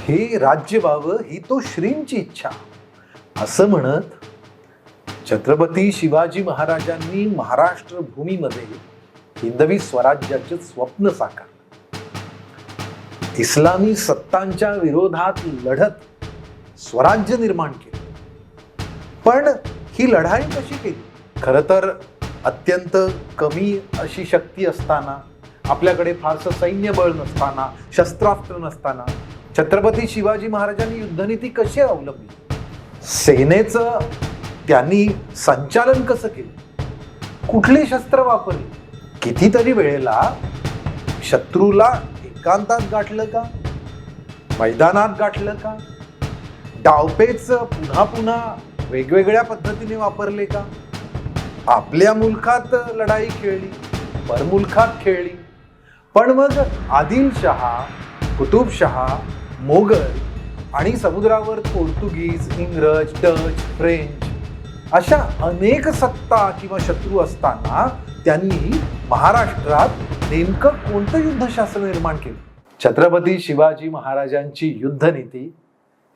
हे राज्य व्हावं ही तो श्रींची इच्छा असं म्हणत छत्रपती शिवाजी महाराजांनी महाराष्ट्र भूमीमध्ये हिंदवी स्वराज्याचे स्वप्न साकारलं. इस्लामी सत्तांच्या विरोधात लढत स्वराज्य निर्माण केलं. पण ही लढाई कशी केली? खरं तर अत्यंत कमी अशी शक्ती असताना, आपल्याकडे फारसं सैन्यबळ नसताना, शस्त्रास्त्र नसताना छत्रपती शिवाजी महाराजांनी युद्धनीती कशी अवलंबली? सेनेचं त्यांनी संचालन कसं केलं? कुठली शस्त्र वापरली? कितीतरी वेळेला शत्रूला एकांतात गाठलं का? मैदानात गाठलं का? डावपेच पुन्हा पुन्हा वेगवेगळ्या पद्धतीने वापरले का? आपल्या मुलखात लढाई खेळली, परमुलखात खेळली. पण मग आदिलशहा, कुतुबशहा, मोगल आणि समुद्रावर पोर्तुगीज, इंग्रज, डच, फ्रेंच अशा अनेक सत्ता किंवा शत्रू असताना त्यांनी महाराष्ट्रात नेमकं कोणतं युद्धशास्त्र निर्माण केलं? छत्रपती शिवाजी महाराजांची युद्धनीती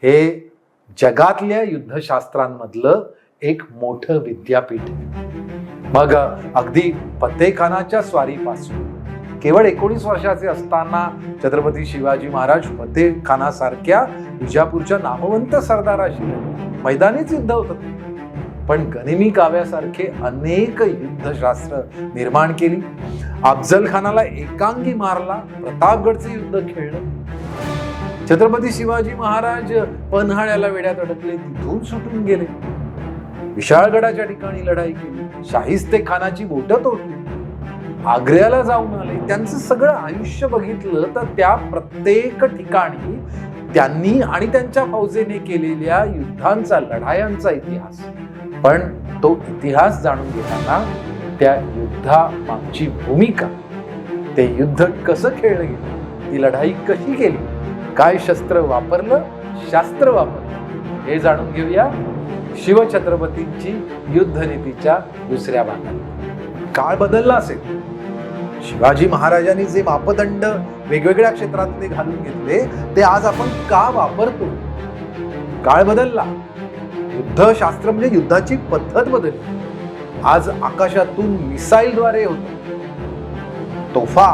हे जगातल्या युद्धशास्त्रांमधलं एक मोठं विद्यापीठ आहे. मग अगदी फतेखानाच्या स्वारीपासून केवळ 19 वर्षाचे असताना छत्रपती शिवाजी महाराज फतेखानासारख्या विजापूरच्या नामवंत सरदाराशी मैदानीच युद्ध होतं. पण गनिमी काव्यासारखे अनेक युद्धशास्त्र निर्माण केली. अफजल खानाला एकांगी मारला, प्रतापगडचे युद्ध खेळलं. छत्रपती शिवाजी महाराज पन्हाळ्याला वेढ्यात अडकले, तिथून सुटून गेले. विशाळगडाच्या ठिकाणी लढाई केली, शाहिस्ते खानाची बोटं तोडली, आग्र्याला जाऊन आले. त्यांचं सगळं आयुष्य बघितलं तर त्या प्रत्येक ठिकाणी त्यांनी आणि त्यांच्या फौजेने केलेल्या युद्धांचा, लढायांचा इतिहास. पण तो इतिहास जाणून घेताना त्या युद्धामागची भूमिका, ते युद्ध कसं खेळलं गेलं, ती लढाई कशी केली, काय शस्त्र वापरलं, शास्त्र वापरलं, हे जाणून घेऊया शिवछत्रपतींची युद्धनीतीच्या दुसऱ्या भागात. काळ बदलला असेल. शिवाजी महाराजांनी जे मापदंड वेगवेगळ्या क्षेत्रातले घालून घेतले ते आज आपण का वापरतो? काळ बदलला. युद्धशास्त्र म्हणजे युद्धाची पद्धत बदलली. आज आकाशातून मिसाईलद्वारे होतं, तोफा,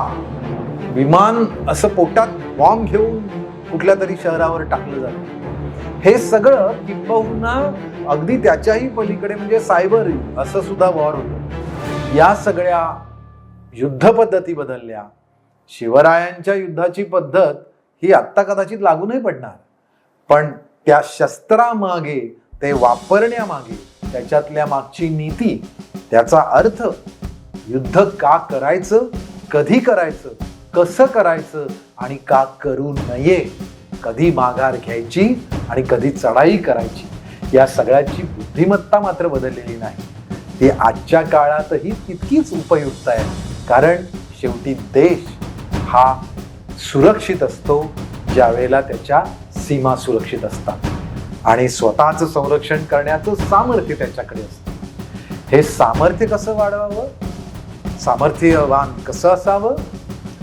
विमान असं पोटात बॉम्ब घेऊन कुठल्या तरी शहरावर टाकलं जातं. हे सगळं किंबहुना अगदी त्याच्याही पलीकडे म्हणजे सायबर असं सुद्धा वॉर होतं. या सगळ्या युद्ध पद्धती बदलल्या. शिवरायांच्या युद्धाची पद्धत ही आत्ता कदाचित लागू नाही पडणार, पण त्या शस्त्रामागे, ते वापरण्यामागे, त्याच्यातल्या मागची नीती, त्याचा अर्थ, युद्ध का करायचं, कधी करायचं, कसं करायचं आणि का करू नये, कधी माघार घ्यायची आणि कधी चढाई करायची, या सगळ्याची बुद्धिमत्ता मात्र बदललेली नाही. ती आजच्या काळातही तितकीच उपयुक्त आहे. कारण शेवटी देश हा सुरक्षित असतो ज्या वेळेला त्याच्या सीमा सुरक्षित असतात आणि स्वतःचं संरक्षण करण्याचं सामर्थ्य त्याच्याकडे असतं. हे सामर्थ्य कसं वाढवावं, सामर्थ्यवान कसं असावं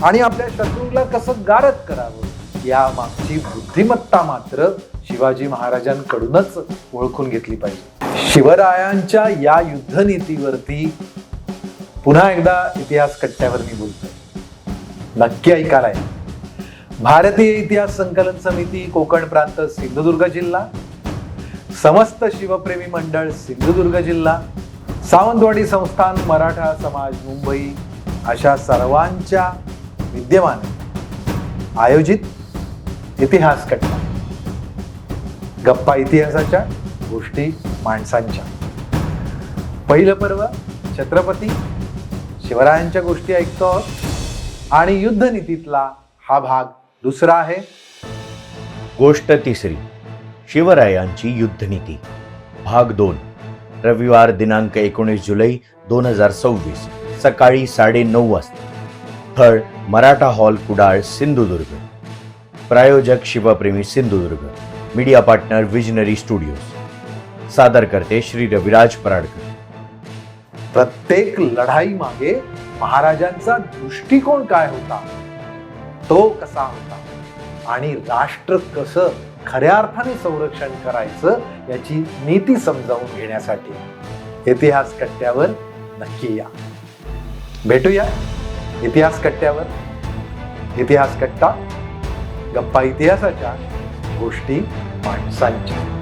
आणि आपल्या शत्रूला कसं गारद करावं, या मागची बुद्धिमत्ता मात्र शिवाजी महाराजांकडूनच ओळखून घेतली पाहिजे. शिवरायांच्या या युद्धनीतीवरती पुन्हा एकदा इतिहास कट्ट्यावर मी बोलतोय, नक्की ऐकायला. भारतीय इतिहास संकलन समिती, कोकण प्रांत, सिंधुदुर्ग जिल्हा, समस्त शिवप्रेमी मंडळ, सिंधुदुर्ग जिल्हा, सावंतवाडी संस्थान, मराठा समाज, मुंबई अशा सर्वांच्या विद्यमाने आयोजित इतिहास कट्टा. गप्पा इतिहासाच्या, गोष्टी माणसांच्या. पहिलं पर्व छत्रपती शिवरायांच्या गोष्टी ऐकतो आणि युद्धनीतीतला हा भाग दुसरा आहे. गोष्ट तिसरी, शिवरायांची युद्धनीती, भाग 2. रविवार दिनांक 19 जुलै 2026 सकाळी 9:30 वाजता. स्थळ मराठा हॉल, कुडाळ, सिंधुदुर्ग. प्रायोजक Shivpremi Sindhudurg. Media partner Visionary Studios. सादर करते श्री रविराज पराडकर. प्रत्येक लढाई मागे महाराजांचा दृष्टिकोन काय होता, तो कसा होता आणि राष्ट्र कसं खऱ्या अर्थाने संरक्षण करायचं याची नीती समजावून घेण्यासाठी इतिहास कट्ट्यावर नक्की या. भेटूया इतिहास कट्ट्यावर. इतिहास कट्टा, गप्पा इतिहासाच्या, गोष्टी माणसांच्या.